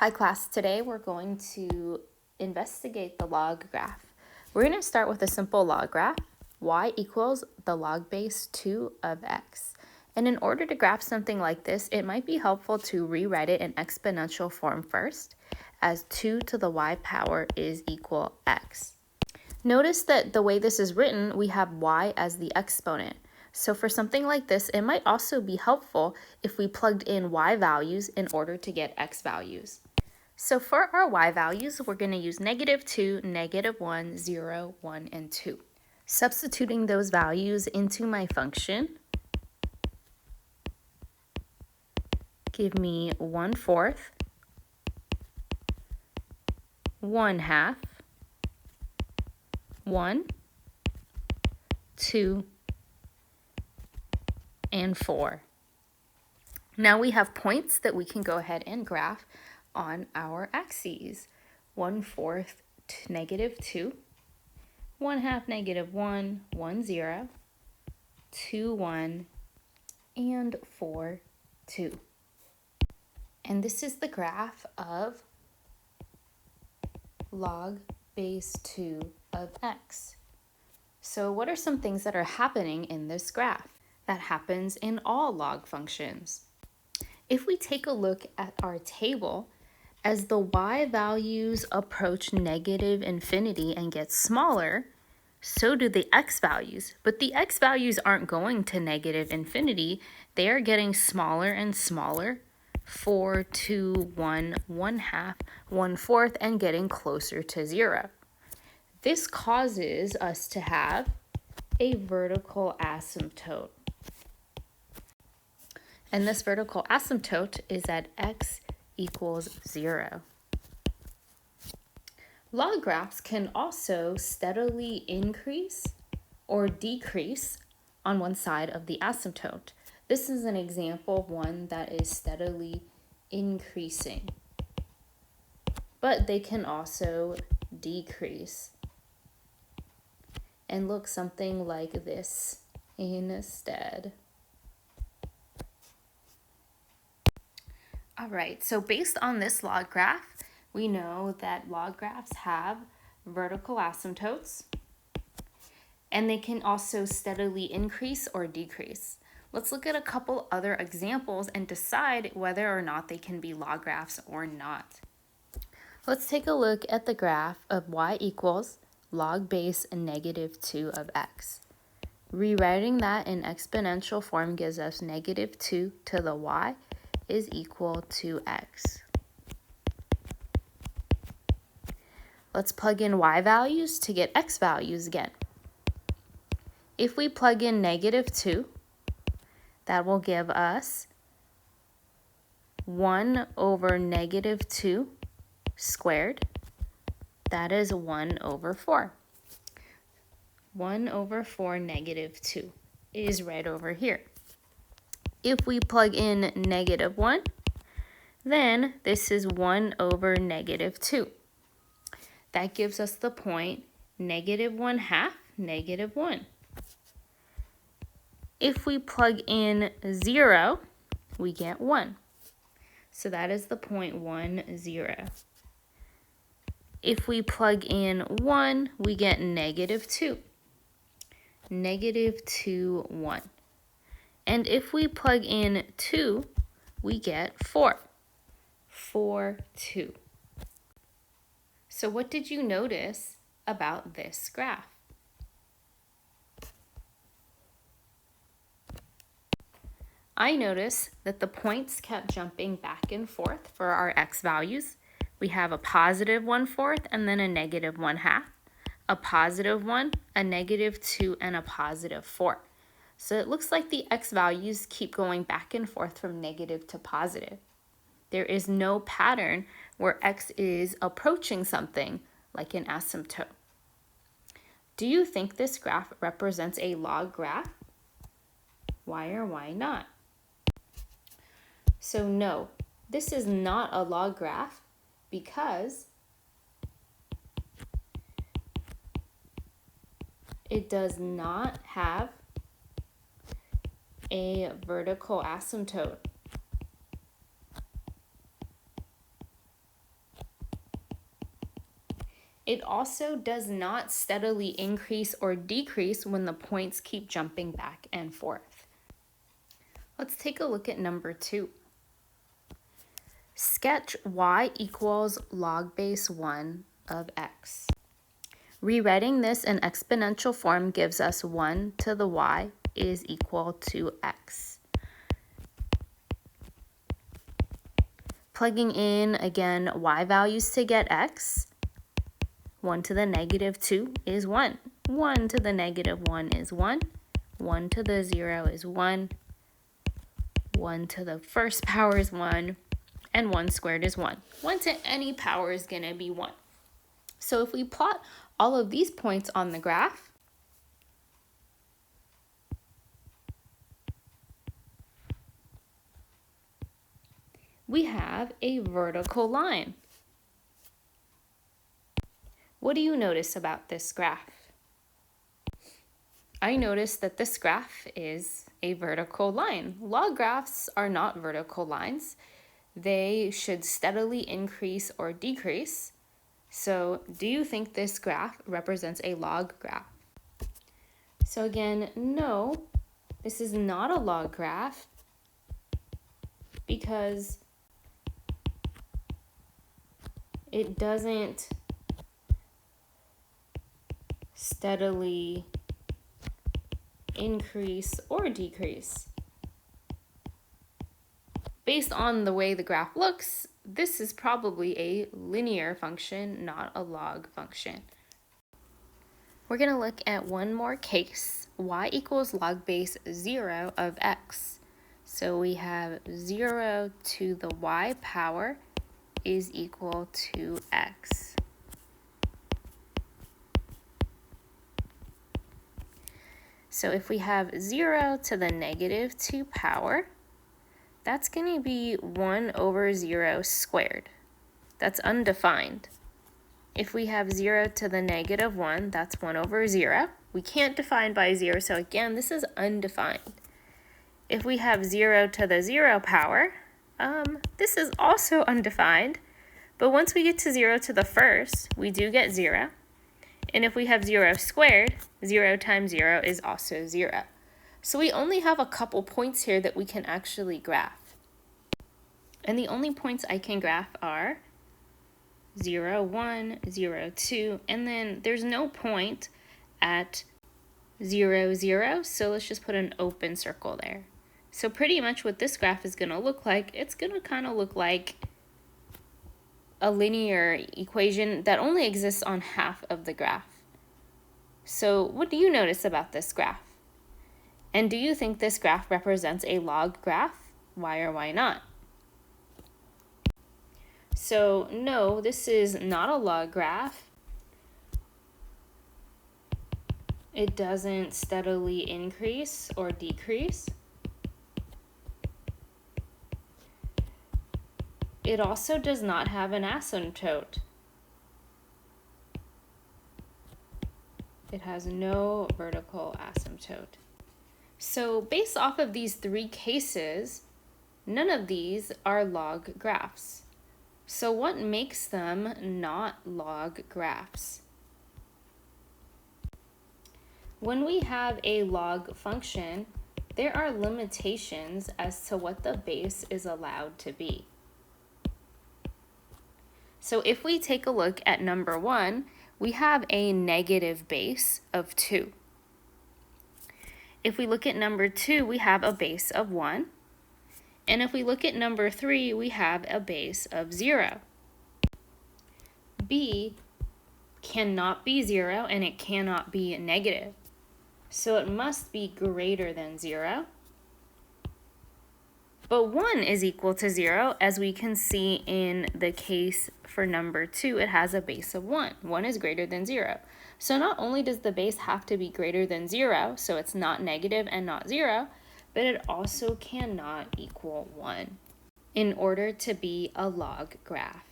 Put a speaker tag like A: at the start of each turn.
A: Hi class, today we're going to investigate the log graph. We're going to start with a simple log graph, y equals the log base 2 of x. And in order to graph something like this, it might be helpful to rewrite it in exponential form first, as 2 to the y power is equal x. Notice that the way this is written, we have y as the exponent. So for something like this, it might also be helpful if we plugged in y values in order to get x values. So for our y values, we're going to use -2, -1, 0, 1, and 2. Substituting those values into my function, give me 1/4, 1/2, 1, 2, and 4. Now we have points that we can go ahead and graph on our axes. 1/4 -2, 1/2 -1, 1, 0, 2, 1, and 4, 2. And this is the graph of log base 2 of x. So what are some things that are happening in this graph? That happens in all log functions. If we take a look at our table, as the y values approach -infinity and get smaller, so do the x values. But the x values aren't going to -infinity. They are getting smaller and smaller. 4, 2, 1, 1/2, 1/4, and getting closer to 0. This causes us to have a vertical asymptote. And this vertical asymptote is at x equals 0. Log graphs can also steadily increase or decrease on one side of the asymptote. This is an example of one that is steadily increasing. But they can also decrease and look something like this instead. All right, so based on this log graph, we know that log graphs have vertical asymptotes, and they can also steadily increase or decrease. Let's look at a couple other examples and decide whether or not they can be log graphs or not. Let's take a look at the graph of y equals log base -2 of x. Rewriting that in exponential form gives us -2 to the y is equal to x. Let's plug in y values to get x values again. If we plug in -2, that will give us 1 over -2 squared. That is 1 over 4. 1 over 4 -2 is right over here. If we plug in -1, then this is 1 over -2. That gives us the point -1/2, -1. If we plug in 0, we get 1. So that is the point 1, 0. If we plug in 1, we get -2. -2, 1. And if we plug in 2, we get 4. 4, 2. So what did you notice about this graph? I noticed that the points kept jumping back and forth for our x values. We have a positive 1/4 and then a -1/2, a positive 1, a -2, and a positive 4. So it looks like the x values keep going back and forth from negative to positive. There is no pattern where x is approaching something like an asymptote. Do you think this graph represents a log graph? Why or why not? So no, this is not a log graph because it does not have a vertical asymptote. It also does not steadily increase or decrease when the points keep jumping back and forth. Let's take a look at number 2. Sketch y equals log base 1 of x. Rewriting this in exponential form gives us 1 to the y is equal to x. Plugging in, again, y values to get x. 1 to the negative 2 is 1. 1 to the negative 1 is 1. 1 to the 0 is 1. 1 to the first power is 1. And 1 squared is 1. 1 to any power is going to be 1. So if we plot all of these points on the graph, we have a vertical line. What do you notice about this graph? I notice that this graph is a vertical line. Log graphs are not vertical lines. They should steadily increase or decrease. So, do you think this graph represents a log graph? So again, no, this is not a log graph because it doesn't steadily increase or decrease. Based on the way the graph looks, this is probably a linear function, not a log function. We're going to look at one more case, y equals log base 0 of x. So we have 0 to the y power is equal to x. So if we have 0 to the negative 2 power, that's going to be 1 over 0 squared. That's undefined. If we have 0 to the negative 1, that's 1 over 0. We can't define by 0, so again, this is undefined. If we have 0 to the 0 power, this is also undefined. But once we get to 0 to the first, we do get 0. And if we have 0 squared, 0 times 0 is also 0. So we only have a couple points here that we can actually graph. And the only points I can graph are 0, 1, 0, 2, and then there's no point at 0, 0, so let's just put an open circle there. So pretty much what this graph is going to look like, it's going to kind of look like a linear equation that only exists on half of the graph. So what do you notice about this graph? And do you think this graph represents a log graph? Why or why not? So no, this is not a log graph. It doesn't steadily increase or decrease. It also does not have an asymptote. It has no vertical asymptote. So based off of these three cases, none of these are log graphs. So what makes them not log graphs? When we have a log function, there are limitations as to what the base is allowed to be. So if we take a look at number 1, we have a negative base of 2. If we look at number 2, we have a base of 1. And if we look at number 3, we have a base of 0. B cannot be 0 and it cannot be negative. So it must be greater than 0. But 1 is equal to 0, as we can see in the case for number 2, it has a base of 1. 1 is greater than 0. So not only does the base have to be greater than 0, so it's not negative and not 0, but it also cannot equal 1 in order to be a log graph.